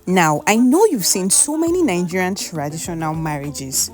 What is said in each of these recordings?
Now, I know you've seen so many Nigerian traditional marriages,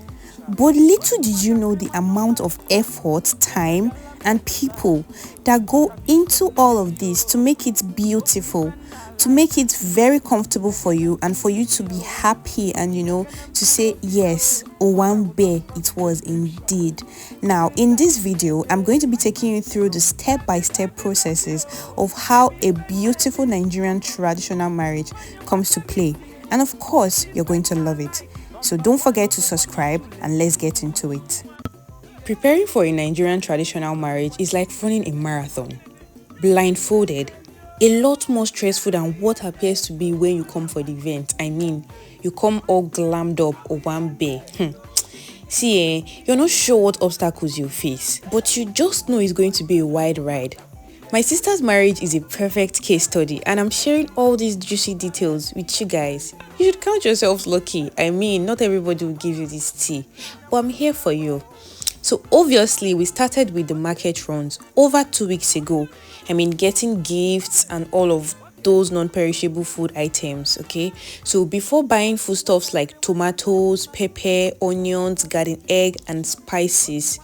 but little did you know the amount of effort, time, and people that go into all of this to make it beautiful, to make it very comfortable for you, and for you to be happy and, to say, yes, Owambe, it was indeed. Now, in this video, I'm going to be taking you through the step-by-step processes of how a beautiful Nigerian traditional marriage comes to play. And of course, you're going to love it. So don't forget to subscribe and let's get into it. Preparing for a Nigerian traditional marriage is like running a marathon, blindfolded, a lot more stressful than what appears to be when you come for the event. I mean, you come all glammed up or one bear. See, you're not sure what obstacles you face, but you just know it's going to be a wide ride. My sister's marriage is a perfect case study, and I'm sharing all these juicy details with you guys. You should count yourselves lucky. I mean, not everybody will give you this tea, but I'm here for you. So obviously, we started with the market runs over 2 weeks ago. I mean, getting gifts and all of those non-perishable food items, okay? So before buying foodstuffs like tomatoes, pepper, onions, garden egg, and spices,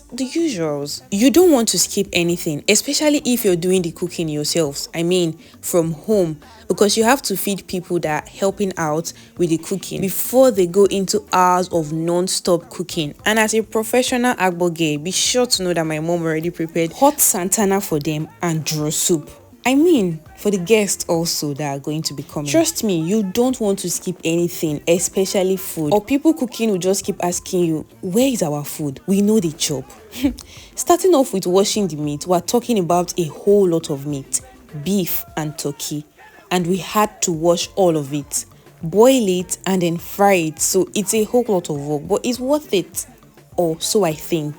the usuals. You don't want to skip anything, especially if you're doing the cooking yourselves. I mean, from home, because you have to feed people that are helping out with the cooking before they go into hours of non-stop cooking. And as a professional Agbor girl, be sure to know that my mom already prepared hot Santana for them and draw soup. I mean, for the guests also that are going to be coming. Trust me, you don't want to skip anything, especially food. Or people cooking will just keep asking you, where is our food? We know the chop. Starting off with washing the meat, we're talking about a whole lot of meat, beef and turkey. And we had to wash all of it, boil it, and then fry it. So it's a whole lot of work, but it's worth it. Or so I think.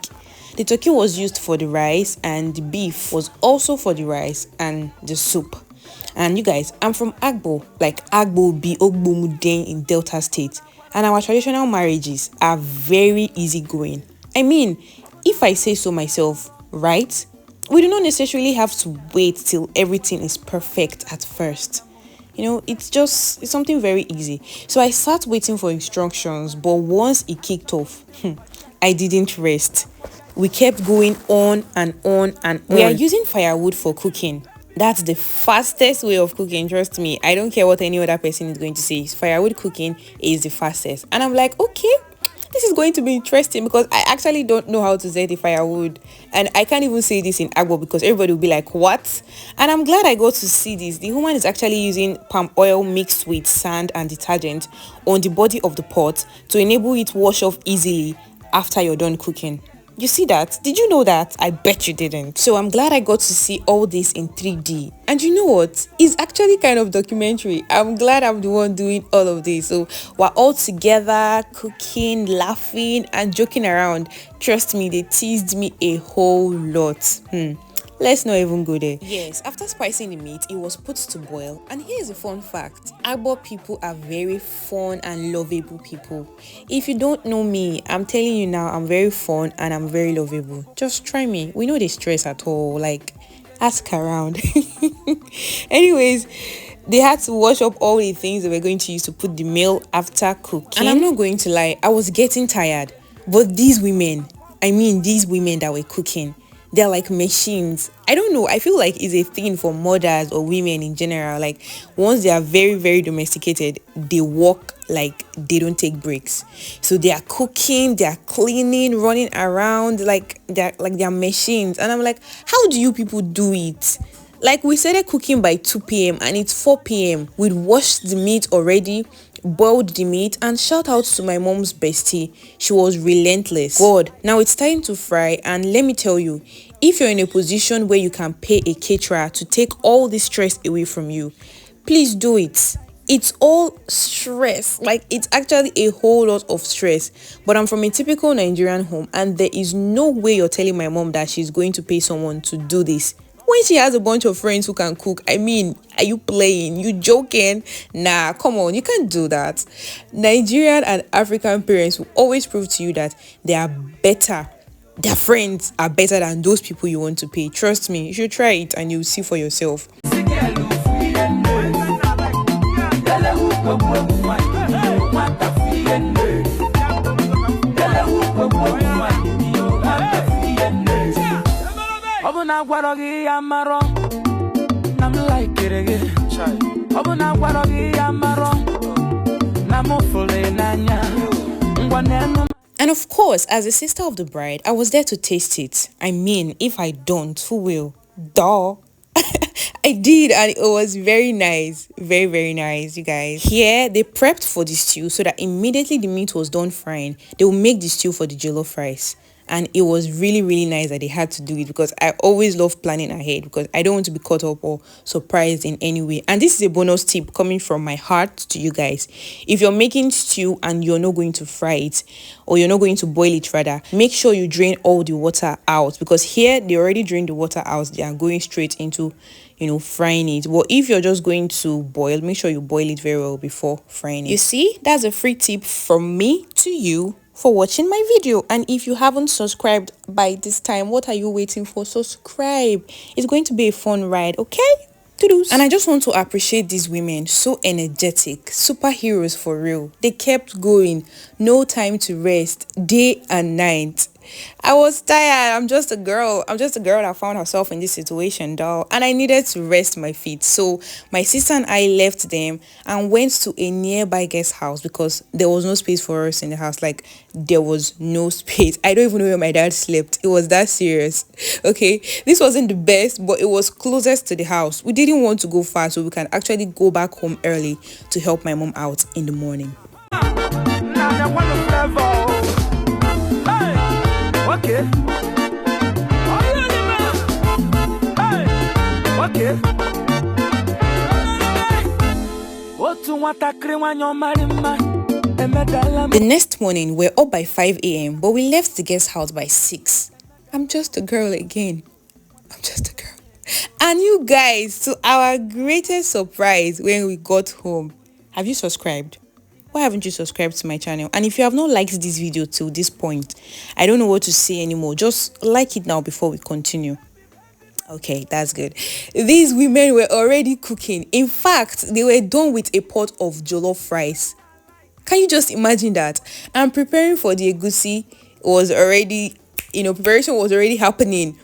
The turkey was used for the rice, and the beef was also for the rice and the soup. And you guys, I'm from Agbor, like Agbor be Ogbomuden in Delta State. And our traditional marriages are very easygoing. I mean, if I say so myself, right? We do not necessarily have to wait till everything is perfect at first. It's something very easy. So I sat waiting for instructions, but once it kicked off, I didn't rest. We kept going on and on and on. We are using firewood for cooking. That's the fastest way of cooking, trust me. I don't care what any other person is going to say. Firewood cooking is the fastest. And I'm like, okay, this is going to be interesting because I actually don't know how to set the firewood. And I can't even say this in Agbor because everybody will be like, what? And I'm glad I got to see this. The woman is actually using palm oil mixed with sand and detergent on the body of the pot to enable it to wash off easily after you're done cooking. You see that? Did you know that? I bet you didn't. So I'm glad I got to see all this in 3D. And you know what? It's actually kind of documentary. I'm glad I'm the one doing all of this. So we're all together, cooking, laughing, and joking around. Trust me, they teased me a whole lot. Let's not even go there. Yes, after spicing the meat, it was put to boil. And here's a fun fact. Agbor people are very fun and lovable people. If you don't know me, I'm telling you now, I'm very fun and I'm very lovable. Just try me. We know the stress at all. Like, ask around. Anyways, they had to wash up all the things they were going to use to put the meal after cooking. And I'm not going to lie, I was getting tired. But these women that were cooking, they're like machines. I don't know. I feel like it's a thing for mothers or women in general. Like once they are very, very domesticated, they walk like they don't take breaks. So they are cooking, they are cleaning, running around like they're machines. And I'm like, how do you people do it? Like we started cooking by 2 p.m. and it's 4 p.m. We'd washed the meat already, boiled the meat, and shout out to my mom's bestie. She was relentless. God, now it's time to fry, and let me tell you, if you're in a position where you can pay a caterer to take all this stress away from you, please do it. It's all stress. Like it's actually a whole lot of stress. But I'm from a typical Nigerian home, and there is no way you're telling my mom that she's going to pay someone to do this when she has a bunch of friends who can cook. I mean, are you playing? You joking? Nah, come on, you can't do that. Nigerian and African parents will always prove to you that they are better. Their friends are better than those people you want to pay. Trust me, you should try it and you'll see for yourself. And of course, as a sister of the bride, I was there to taste it. I mean, if I don't, who will? Duh. I did, and it was very nice. Very, very nice, you guys. Here, they prepped for the stew so that immediately the meat was done frying, they will make the stew for the jollof rice. And it was really, really nice that they had to do it, because I always love planning ahead, because I don't want to be caught up or surprised in any way. And this is a bonus tip coming from my heart to you guys. If you're making stew and you're not going to fry it, or you're not going to boil it rather, make sure you drain all the water out, because here they already drained the water out. They are going straight into, frying it. But if you're just going to boil, make sure you boil it very well before frying it. You see, that's a free tip from me to you for watching my video. And if you haven't subscribed by this time, what are you waiting for? Subscribe. It's going to be a fun ride, okay? Toodles. And I just want to appreciate these women, so energetic, superheroes for real. They kept going, no time to rest, day and night. I was tired. I'm just a girl that found herself in this situation, doll, and I needed to rest my feet. So my sister and I left them and went to a nearby guest house, because there was no space for us in the house. Like, there was no space. I don't even know where my dad slept. It was that serious. Okay, this wasn't the best, but it was closest to the house. We didn't want to go far, so we can actually go back home early to help my mom out in the morning. Okay. Okay. The next morning, we're up by 5 a.m., but we left the guest house by 6. I'm just a girl again. I'm just a girl. And you guys, to our greatest surprise when we got home, have you subscribed? Why haven't you subscribed to my channel? And if you have not liked this video till this point, I don't know what to say anymore. Just like it now before we continue. Okay, that's good. These women were already cooking. In fact, they were done with a pot of jollof rice. Can you just imagine that? And preparing for the egusi was already, preparation was already happening.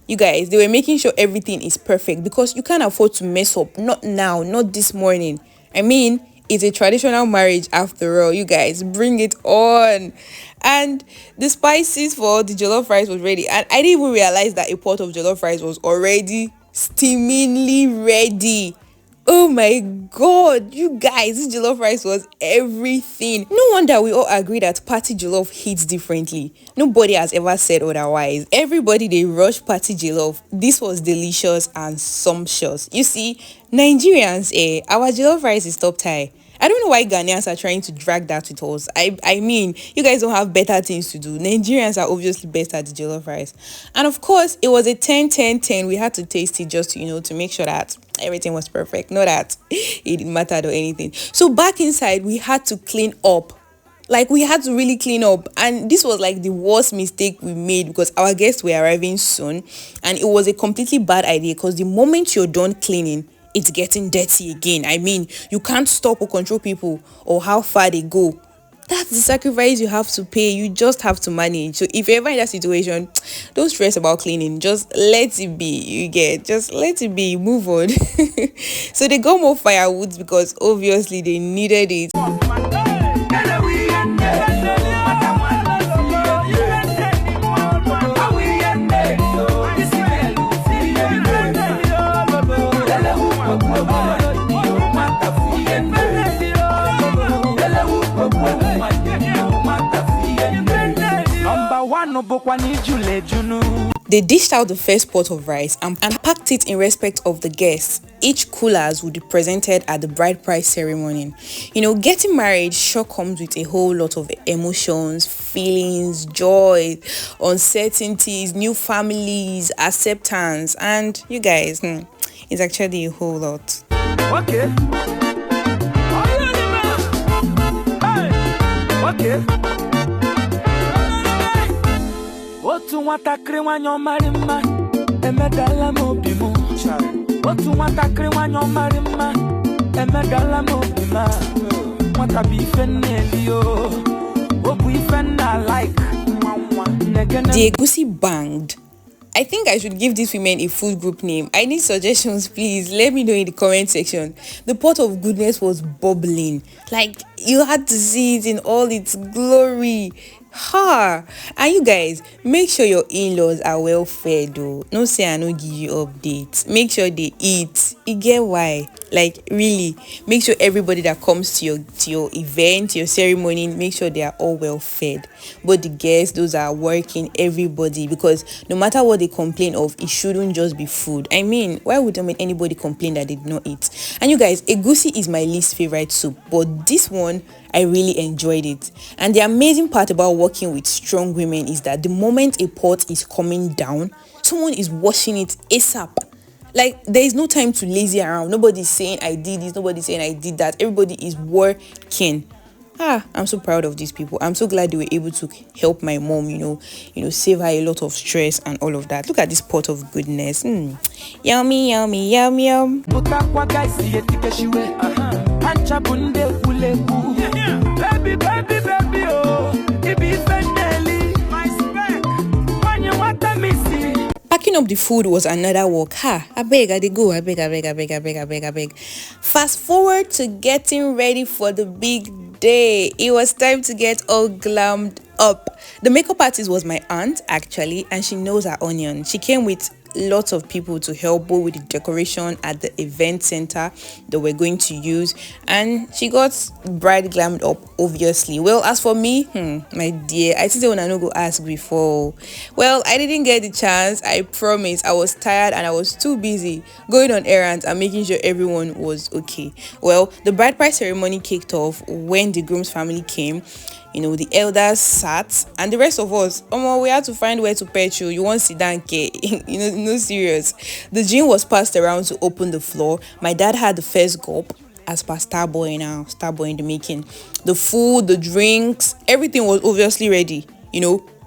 You guys, they were making sure everything is perfect, because you can't afford to mess up. Not now, not this morning. I mean, it's a traditional marriage after all. You guys, bring it on. And the spices for the jollof rice was ready, and I didn't even realize that a pot of jollof rice was already steamingly ready. Oh my god, you guys, this jollof rice was everything. No wonder we all agree that party jollof hits differently. Nobody has ever said otherwise. Everybody, they rush party jollof. This was delicious and sumptuous. You see, Nigerians, our jollof rice is top tier. I don't know why Ghanaians are trying to drag that with us. I mean, you guys don't have better things to do. Nigerians are obviously best at the jollof rice. And of course, it was a 10-10-10. We had to taste it just to make sure that everything was perfect. Not that it didn't matter or anything. So back inside, we had to clean up. Like, we had to really clean up. And this was like the worst mistake we made, because our guests were arriving soon. And it was a completely bad idea, because the moment you're done cleaning, it's getting dirty again. I mean, you can't stop or control people or how far they go. That's the sacrifice you have to pay. You just have to manage. So if you're ever in that situation, don't stress about cleaning. Just let it be. Just let it be. Move on. So they got more firewood, because obviously they needed it. They dished out the first pot of rice and packed it in respect of the guests. Each coolers would be presented at the bride price ceremony. Getting married sure comes with a whole lot of emotions, feelings, joy, uncertainties, new families, acceptance, and you guys, it's actually a whole lot. Okay. Okay. Otu nwatakịrị nwanyị ọmarị mma emedala m obi m. Otu nwatakịrị nwanyị ọmarị mma emedala m obi m. Nwata bụ ife nne o. O bụ ife nna like. The egusi banged. I think I should give these women a food group name. I need suggestions, please. Let me know in the comment section. The pot of goodness was bubbling. Like, you had to see it in all its glory. And you guys, make sure your in-laws are well fed though. No say I no give you updates. Make sure they eat. You get why? Like, really, make sure everybody that comes to your event, your ceremony, make sure they are all well fed. But the guests, those are working, everybody, because no matter what they complain of, it shouldn't just be food. I mean, why would anybody complain that they did not eat? And you guys, egusi is my least favorite soup, but this one, I really enjoyed it. And the amazing part about working with strong women is that the moment a pot is coming down, someone is washing it ASAP. Like, there is no time to lazy around. Nobody's saying I did this, nobody's saying I did that. Everybody is working. I'm so proud of these people. I'm so glad they were able to help my mom, save her a lot of stress and all of that. Look at this pot of goodness. Yummy, yummy, yum, yum. Baby, baby, baby, oh, it be packing up the food was another work. I beg. Fast forward to getting ready for the big day. It was time to get all glammed up. The makeup artist was my aunt, actually, and she knows her onion. She came with lots of people to help both with the decoration at the event center that we're going to use, and she got bride glammed up, obviously. Well, as for me, my dear, I think when I no go ask before. Well, I didn't get the chance, I promise. I was tired and I was too busy going on errands and making sure everyone was okay. Well, the bride price ceremony kicked off when the groom's family came. The elders sat, and the rest of us, we had to find where to petrol. You want sit down, no serious. The gin was passed around to open the floor. My dad had the first gulp, as per Starboy in the making. The food, the drinks, everything was obviously ready.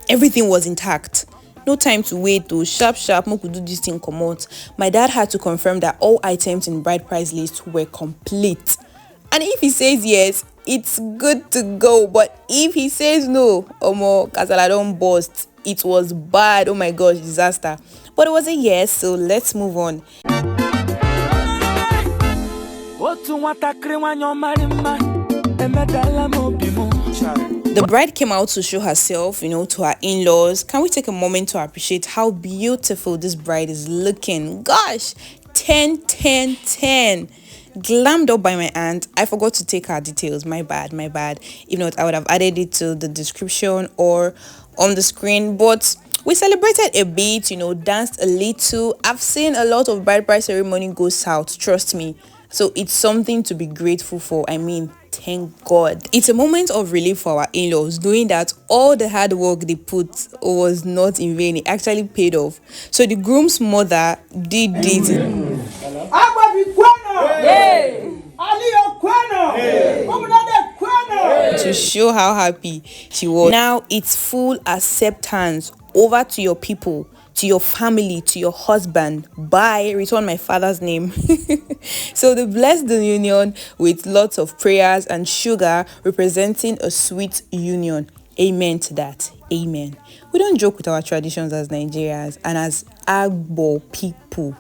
Everything was intact. No time to wait to sharp, mo could do this thing come out. My dad had to confirm that all items in bride price list were complete. And if he says yes, it's good to go. But if he says no, kasala don't burst. It was bad. Oh my gosh, disaster. But it was a yes, so let's move on. The bride came out to show herself, to her in-laws. Can we take a moment to appreciate how beautiful this bride is looking? Gosh, 10, 10, 10. Glammed up by my aunt. I forgot to take her details. My bad. If not, I would have added it to the description or on the screen. But we celebrated a bit, danced a little. I've seen a lot of bride price ceremony go south, trust me. So it's something to be grateful for. I mean, thank God. It's a moment of relief for our in-laws, knowing that all the hard work they put was not in vain. It actually paid off. So the groom's mother did this. To show how happy she was. Now it's full acceptance. Over to your people, to your family, to your husband. Bye. Return my father's name. So they blessed the union with lots of prayers and sugar, representing a sweet union. Amen to that. Amen. We don't joke with our traditions as Nigerians and as Agbor people.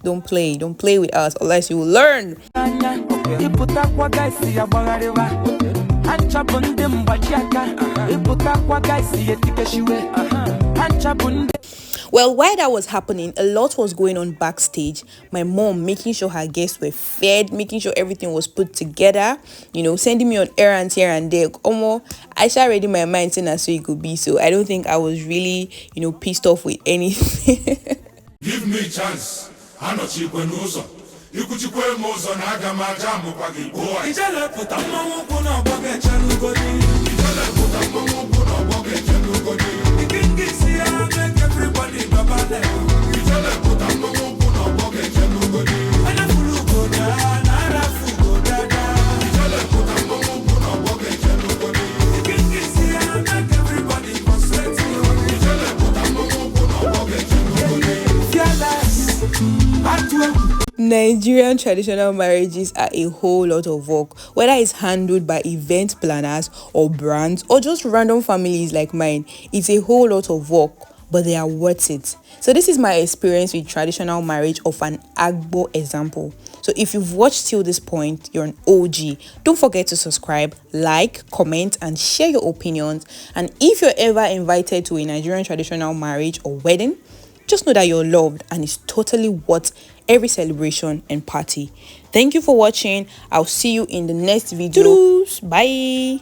Don't play with us, unless you will learn. Well, while that was happening, a lot was going on backstage. My mom making sure her guests were fed, making sure everything was put together, sending me on errands here and there. I shall ready my mind saying so it could be. So I don't think I was really, pissed off with anything. Give me chance. Anochikwe n'ụzọ. Ikuchikwe m ụzọ na aga m aja amụkwa gị gbuo. Ijele pụta mmanwụ ụkwụ n'ọgbọ ga-eche n'ugodi. Ijele pụta mmanwụ ụkwụ n'ọgbọ ga-eche n'ugodi. Ikingi si ya make everybody babale. Ijele pụta mmanwụ ụkwụ n'ọgbọ ga-eche n'ugodi. Ana fulu goda, na ara fu goda da. Ijele pụta mmanwụ ụkwụ n'ọgbọ ga-eche n'ugodi. Ikingi si ya make everybody concentrate. Ijele pụta mmanwụ ụkwụ n'ọgbọ ga-eche n'ugodi. Fearless. Nigerian traditional marriages are a whole lot of work, whether it's handled by event planners or brands or just random families like mine. It's a whole lot of work, but they are worth it. So this is my experience with traditional marriage of an Agbor example. So if you've watched till this point, you're an OG. Don't forget to subscribe, like, comment, and share your opinions. And if you're ever invited to a Nigerian traditional marriage or wedding, just know that you're loved and it's totally worth every celebration and party. Thank you for watching. I'll see you in the next video. Toodles. Bye.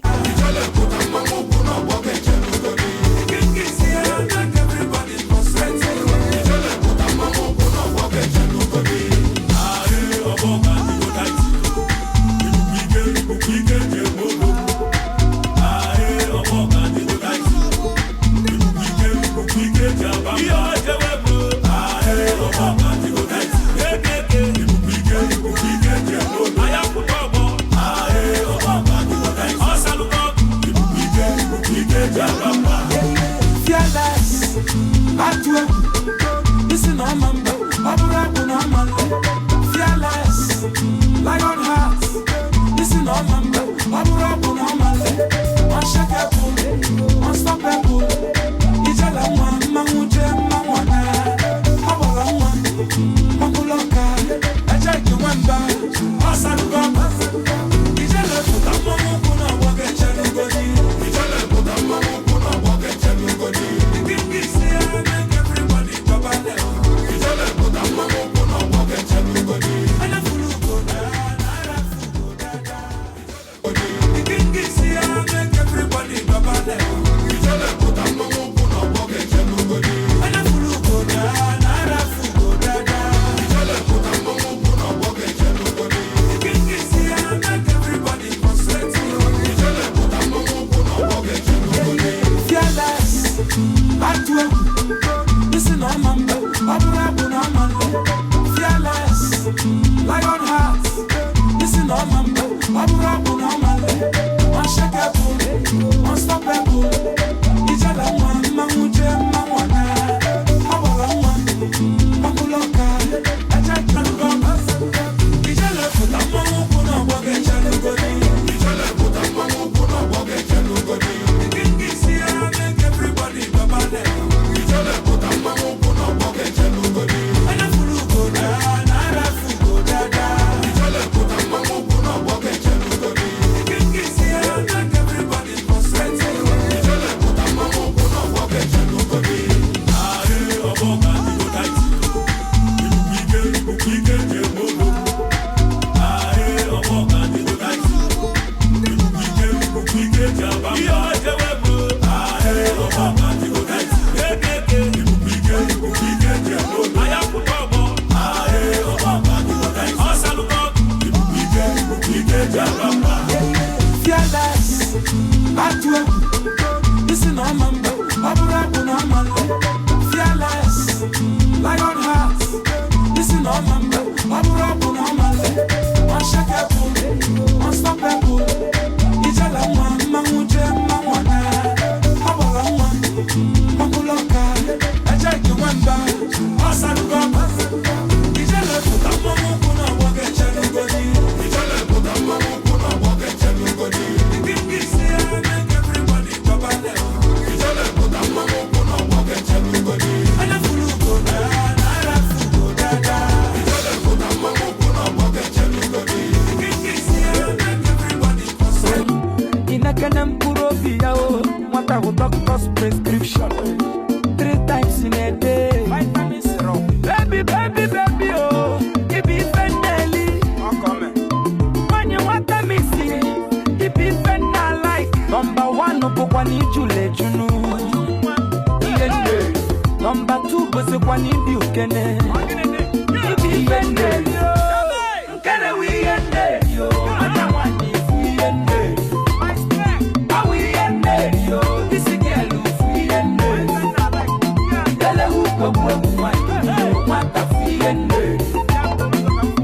ogene ibi yende nkere wi yende yo atawani fu yende awi yende yo disigelu fu yende dele hu gbogbo wa yo mata fu yende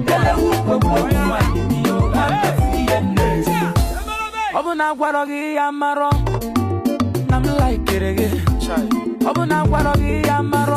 dele hu gbogbo wa yo mata fu yende obuna gwaro gi amaro nam like it again obuna gwaro gi amaro